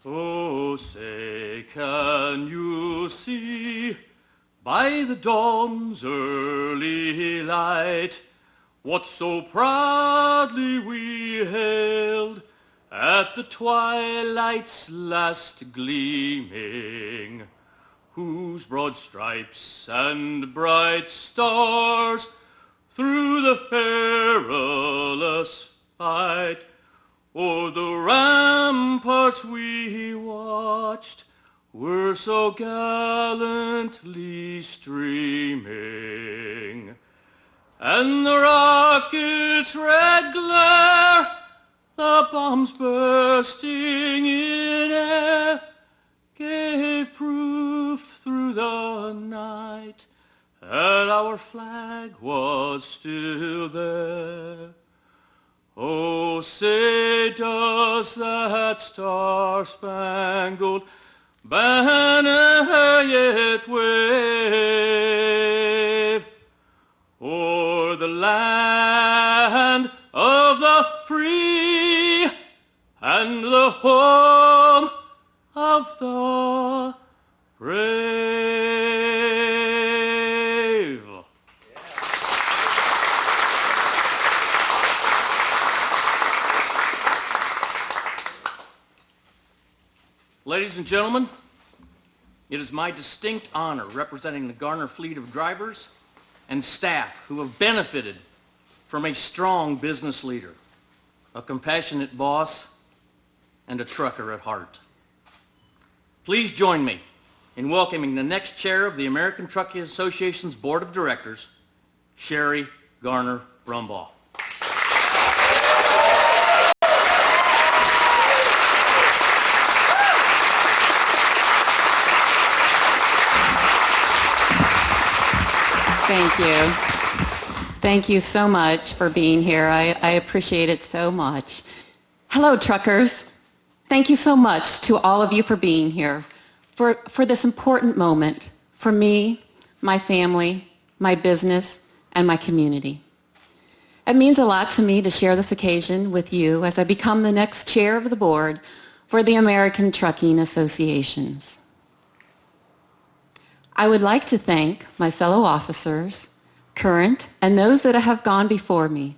Oh, say, can you see by the dawn's early light what so proudly we hailed at the twilight's last gleaming, whose broad stripes and bright stars through the perilous fight o'er the ramparts we watched were so gallantly streaming, and the rocket's red glare, the bombs bursting in air, gave proof through the night that our flag was still there. Oh, say, does that star-spangled banner yet wave o'er the land of the free and the home of the brave? Ladies and gentlemen, it is my distinct honor representing the Garner fleet of drivers and staff who have benefited from a strong business leader, a compassionate boss, and a trucker at heart. Please join me in welcoming the next chair of the American Trucking Association's Board of Directors, Sherri Garner Brumbaugh. Thank you. Thank you so much for being here. I appreciate it so much. Hello, truckers. Thank you so much to all of you for being here, for this important moment for me, my family, my business, and my community. It means a lot to me to share this occasion with you as I become the next chair of the board for the American Trucking Associations. I would like to thank my fellow officers, current, and those that have gone before me.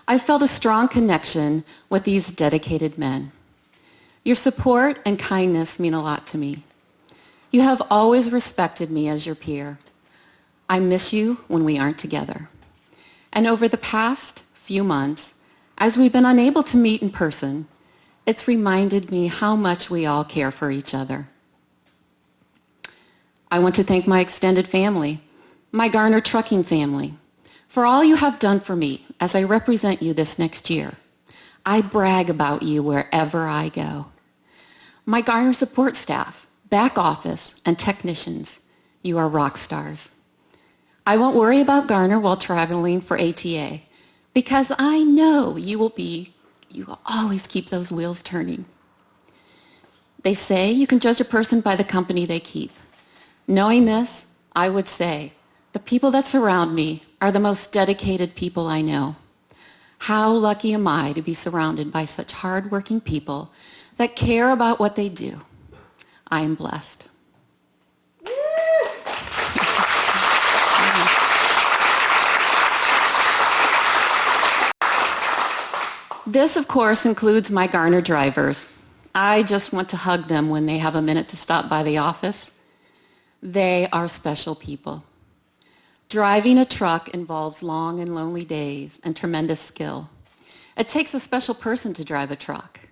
I felt a strong connection with these dedicated men. Your support and kindness mean a lot to me. You have always respected me as your peer. I miss you when we aren't together. And over the past few months, as we've been unable to meet in person, it's reminded me how much we all care for each other. I want to thank my extended family, my Garner Trucking family, for all you have done for me as I represent you this next year. I brag about you wherever I go. My Garner support staff, back office, and technicians, you are rock stars. I won't worry about Garner while traveling for ATA because I know you will always keep those wheels turning. They say you can judge a person by the company they keep. Knowing this, I would say the people that surround me are the most dedicated people I know. How lucky am I to be surrounded by such hardworking people that care about what they do? I am blessed. This, of course, includes my Garner drivers. I just want to hug them when they have a minute to stop by the office. They are special people. Driving a truck involves long and lonely days and tremendous skill. It takes a special person to drive a truck.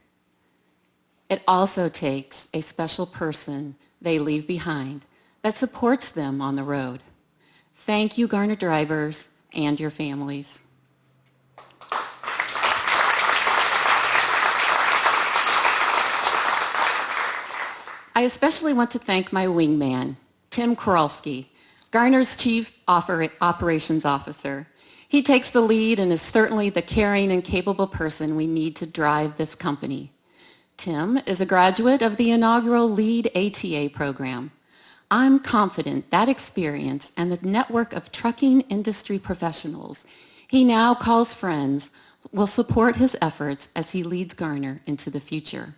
It also takes a special person they leave behind that supports them on the road. Thank you, Garner drivers, and your families. I especially want to thank my wingman, Tim Kowalski, Garner's Chief Operations Officer. He takes the lead and is certainly the caring and capable person we need to drive this company. Tim is a graduate of the inaugural LEAD ATA program. I'm confident that experience and the network of trucking industry professionals he now calls friends will support his efforts as he leads Garner into the future.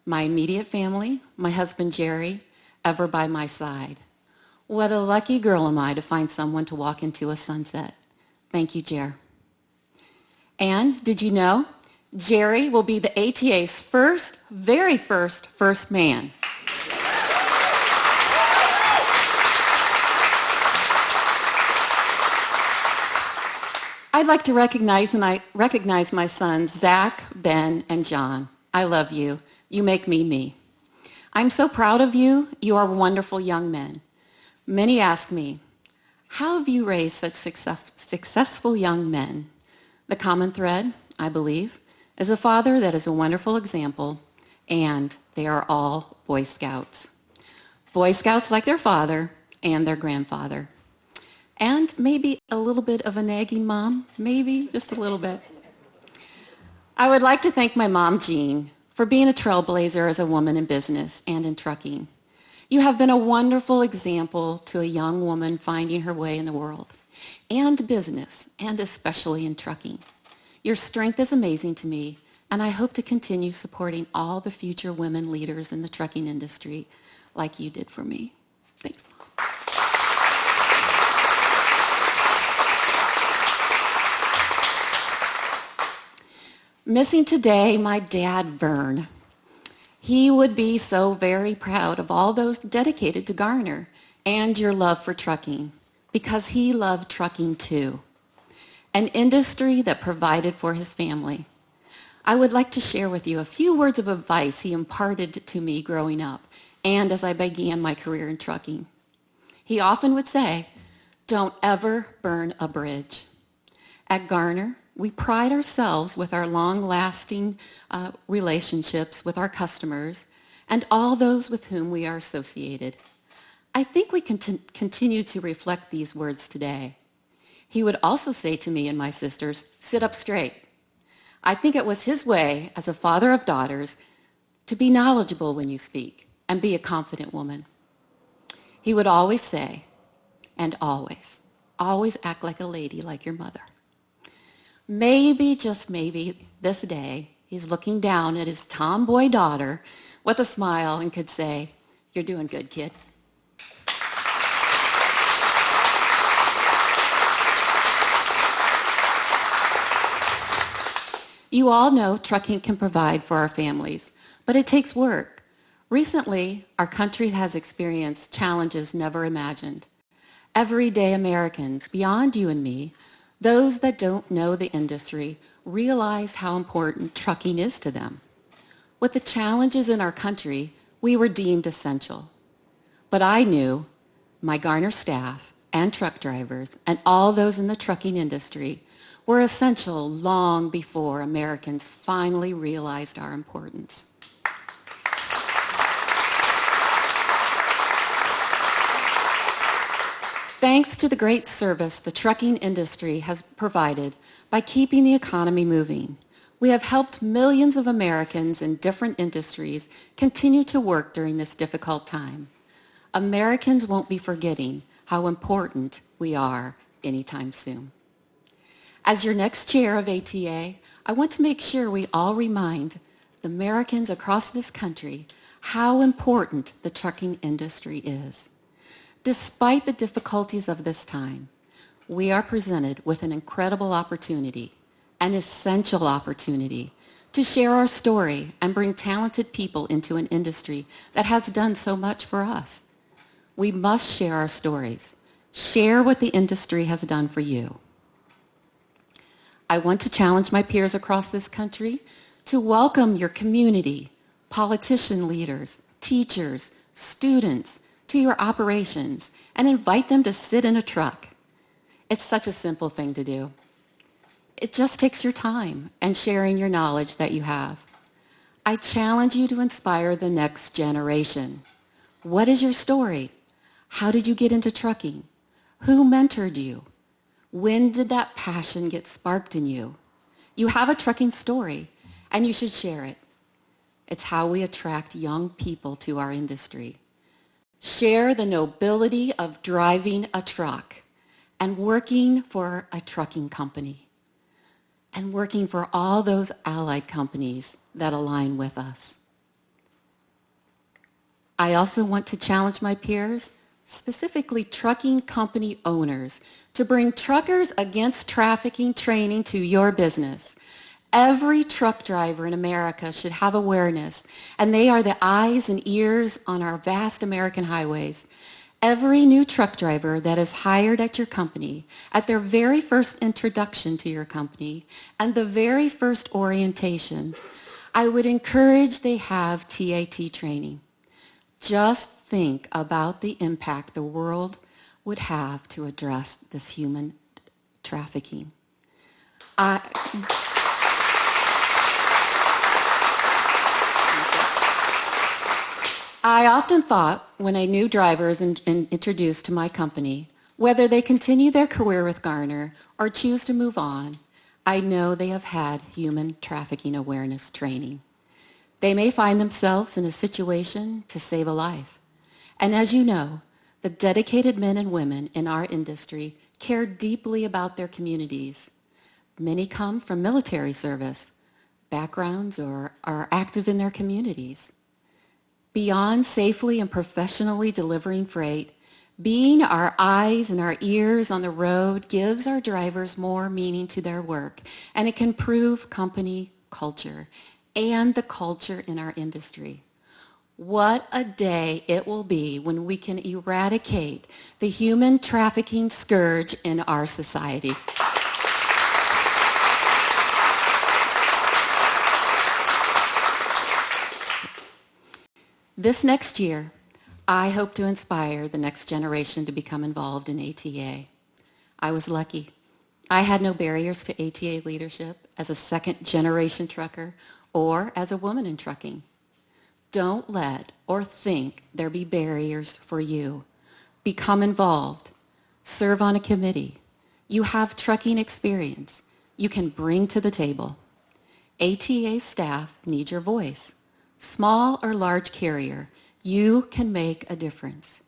my immediate family, my husband Jerry, ever by my side. What a lucky girl am I to find someone to walk into a sunset. Thank you, Jer. And did you know, Jerry will be the ATA's very first man. I'd like to recognize my sons, Zach, Ben, and John. I love you. You make me me. I'm so proud of you. You are wonderful young men. Many ask me, how have you raised such successful young men? The common thread, I believe, is a father that is a wonderful example, and they are all Boy Scouts. Boy Scouts like their father and their grandfather. And maybe a little bit of a nagging mom, maybe just a little bit. I would like to thank my mom, Jean, for being a trailblazer as a woman in business and in trucking. You have been a wonderful example to a young woman finding her way in the world, and business, and especially in trucking. Your strength is amazing to me, and I hope to continue supporting all the future women leaders in the trucking industry like you did for me. Thanks, Mom. Missing today, my dad, Vern. He would be so very proud of all those dedicated to Garner and your love for trucking, because he loved trucking too, an industry that provided for his family. I would like to share with you a few words of advice he imparted to me growing up and as I began my career in trucking. He often would say, "Don't ever burn a bridge." At Garner, we pride ourselves with our long-lasting relationships with our customers and all those with whom we are associated. I think we can continue to reflect these words today. He would also say to me and my sisters, "Sit up straight." I think it was his way, as a father of daughters, to be knowledgeable when you speak and be a confident woman. He would always say, and always act like a lady like your mother. Maybe, just maybe, this day, he's looking down at his tomboy daughter with a smile and could say, "You're doing good, kid." You all know trucking can provide for our families, but it takes work. Recently, our country has experienced challenges never imagined. Everyday Americans, beyond you and me, those that don't know the industry, realize how important trucking is to them. With the challenges in our country, we were deemed essential. But I knew my Garner staff and truck drivers and all those in the trucking industry were essential long before Americans finally realized our importance. Thanks to the great service the trucking industry has provided by keeping the economy moving, we have helped millions of Americans in different industries continue to work during this difficult time. Americans won't be forgetting how important we are anytime soon. As your next chair of ATA, I want to make sure we all remind the Americans across this country how important the trucking industry is. Despite the difficulties of this time, we are presented with an incredible opportunity, an essential opportunity, to share our story and bring talented people into an industry that has done so much for us. We must share our stories, share what the industry has done for you. I want to challenge my peers across this country to welcome your community, politician leaders, teachers, students, to your operations and invite them to sit in a truck. It's such a simple thing to do. It just takes your time and sharing your knowledge that you have. I challenge you to inspire the next generation. What is your story? How did you get into trucking? Who mentored you? When did that passion get sparked in you? You have a trucking story, and you should share it. It's how we attract young people to our industry. Share the nobility of driving a truck and working for a trucking company and working for all those allied companies that align with us. I also want to challenge my peers, specifically trucking company owners, to bring Truckers Against Trafficking training to your business. Every truck driver in America should have awareness, and they are the eyes and ears on our vast American highways. Every new truck driver that is hired at your company, at their very first introduction to your company, and the very first orientation, I would encourage they have TAT training. Just think about the impact the world would have to address this human trafficking. I often thought when a new driver is introduced to my company, whether they continue their career with Garner or choose to move on, I know they have had human trafficking awareness training. They may find themselves in a situation to save a life. And as you know, the dedicated men and women in our industry care deeply about their communities. Many come from military service backgrounds or are active in their communities. Beyond safely and professionally delivering freight, being our eyes and our ears on the road gives our drivers more meaning to their work, and it can improve company culture and the culture in our industry. What a day it will be when we can eradicate the human trafficking scourge in our society. This next year, I hope to inspire the next generation to become involved in ATA. I was lucky. I had no barriers to ATA leadership as a second-generation trucker or as a woman in trucking. Don't let or think there be barriers for you. Become involved. Serve on a committee. You have trucking experience you can bring to the table. ATA staff need your voice. Small or large carrier, you can make a difference.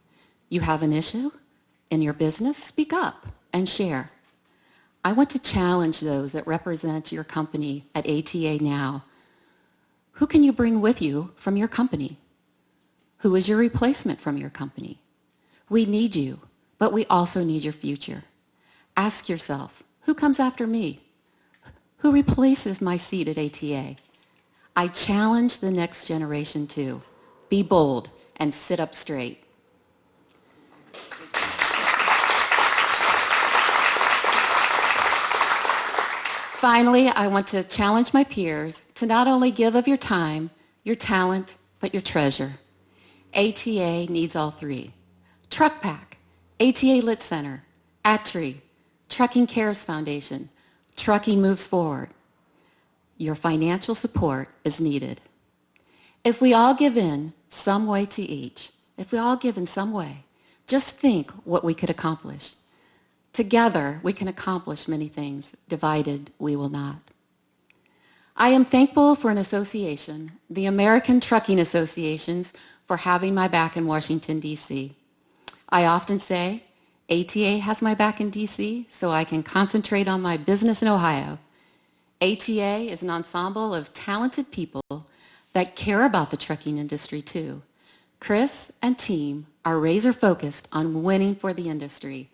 You have an issue in your business, speak up and share. I want to challenge those that represent your company at ATA now. Who can you bring with you from your company? Who is your replacement from your company? We need you, but we also need your future. Ask yourself, who comes after me? Who replaces my seat at ATA? I challenge the next generation to be bold and sit up straight. Finally, I want to challenge my peers to not only give of your time, your talent, but your treasure. ATA needs all three. Truck Pack, ATA Lit Center, ATRI, Trucking Cares Foundation, Trucking Moves Forward. Your financial support is needed. If we all give in some way to each, if we all give in some way, just think what we could accomplish. Together, we can accomplish many things. Divided, we will not. I am thankful for an association, the American Trucking Associations, for having my back in Washington, D.C. I often say, ATA has my back in D.C., so I can concentrate on my business in Ohio. ATA is an ensemble of talented people that care about the trucking industry too. Chris and team are razor focused on winning for the industry,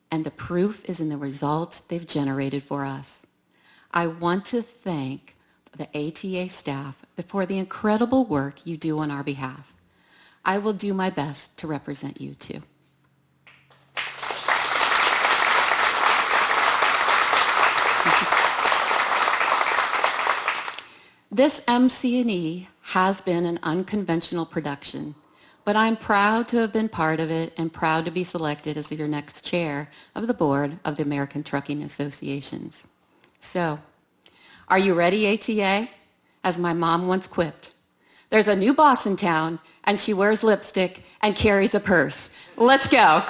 and the proof is in the results they've generated for us. I want to thank the ATA staff for the incredible work you do on our behalf. I will do my best to represent you too. This MC&E has been an unconventional production, but I'm proud to have been part of it and proud to be selected as your next chair of the board of the American Trucking Associations. So, are you ready, ATA? As my mom once quipped, there's a new boss in town, and she wears lipstick and carries a purse. Let's go.